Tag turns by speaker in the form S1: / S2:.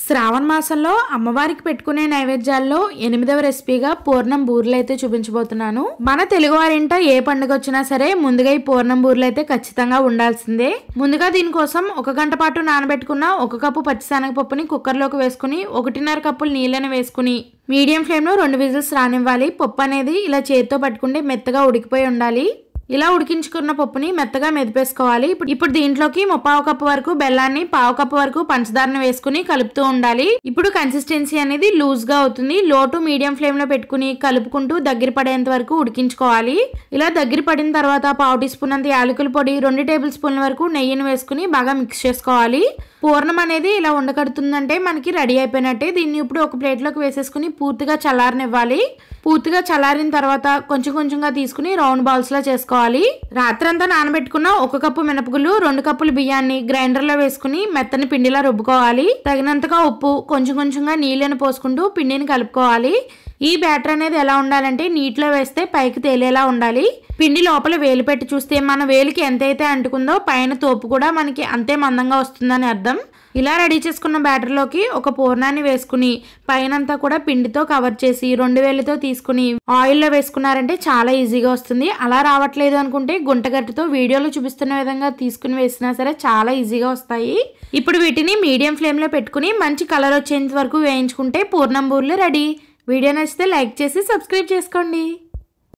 S1: శ్రావణ మాసంలో అమ్మవారికి పెట్టుకునే నైవేద్యాల్లో 8వ రెసిపీగా పూర్ణం బూరెలు అయితే చూపించబోతున్నాను. మన తెలుగువారింట ఏ పండుగ వచ్చినా సరే ముందుగా ఈ పూర్ణం బూరెలు అయితే ఖచ్చితంగా ఉండాల్సిందే. ముందుగా దీనికోసం 1 గంట పాటు నానబెట్టుకున్న 1 కప్పు పచ్చిశనగపప్పుని కుక్కర్లోకి వేసుకుని 1.5 కప్పులు నీళ్ళని వేసుకుని మీడియం ఫ్లేమ్ లో 2 విజిల్స్ రానివ్వాలి. పప్పు అనేది ఇలా చేతితో పట్టుకుంటే మెత్తగా ఉడికిపోయి ఉండాలి. ఇలా ఉడికించుకున్న పప్పుని మెత్తగా మెదిపేసుకోవాలి. ఇప్పుడు దీంట్లోకి 1/4 కప్పు వరకు బెల్లాన్ని 1/4 కప్పు వరకు పంచదారని వేసుకుని కలుపుతూ ఉండాలి. ఇప్పుడు కన్సిస్టెన్సీ అనేది లూజ్ గా అవుతుంది. లో టు మీడియం ఫ్లేమ్ లో పెట్టుకుని కలుపుకుంటూ దగ్గర పడేంత వరకు ఉడికించుకోవాలి. ఇలా దగ్గర పడిన తర్వాత 1/2 టీ స్పూన్ అంత యాలకుల పొడి, 2 టేబుల్ స్పూన్ల వరకు నెయ్యిని వేసుకుని బాగా మిక్స్ చేసుకోవాలి. పూర్ణం అనేది ఇలా ఉండకడుతుందంటే మనకి రెడీ అయిపోయినట్టే. దీన్ని ఇప్పుడు ఒక ప్లేట్ లోకి వేసేసుకుని పూర్తిగా చల్లారనివ్వాలి. పూర్తిగా చల్లారిన తర్వాత కొంచెం కొంచెంగా తీసుకుని రౌండ్ బాల్స్ లా చేసుకోవాలి. రాత్రంతా నానబెట్టుకున్న 1 కప్పు మినపగుళ్ళు, 2 కప్పులు బియ్యాన్ని గ్రైండర్ లో వేసుకుని మెత్తని పిండిలా రుబ్బుకోవాలి. తగినంతగా ఉప్పు, కొంచెం కొంచెంగా నీళ్ళని పోసుకుంటూ పిండిని కలుపుకోవాలి. ఈ బ్యాటర్ అనేది ఎలా ఉండాలంటే నీటిలో వేస్తే పైకి తేలేలా ఉండాలి. పిండి లోపల వేలు పెట్టి చూస్తే మన వేలికి ఎంతైతే అంటుకుందో పైన తోపు కూడా మనకి అంతే మందంగా వస్తుందని అర్థం. ఇలా రెడీ చేసుకున్న బ్యాటర్లోకి ఒక పూర్ణాన్ని వేసుకుని పైనంతా కూడా పిండితో కవర్ చేసి 2 వేలతో తీసుకుని ఆయిల్లో వేసుకున్నారంటే చాలా ఈజీగా వస్తుంది. అలా రావట్లేదు అనుకుంటే గుంటగట్టుతో వీడియోలో చూపిస్తున్న విధంగా తీసుకుని వేసినా సరే చాలా ఈజీగా వస్తాయి. ఇప్పుడు వీటిని మీడియం ఫ్లేమ్ లో పెట్టుకుని మంచి కలర్ వచ్చేంత వరకు వేయించుకుంటే పూర్ణం బూరెలు రెడీ. వీడియో నచ్చితే లైక్ చేసి సబ్స్క్రైబ్ చేసుకోండి.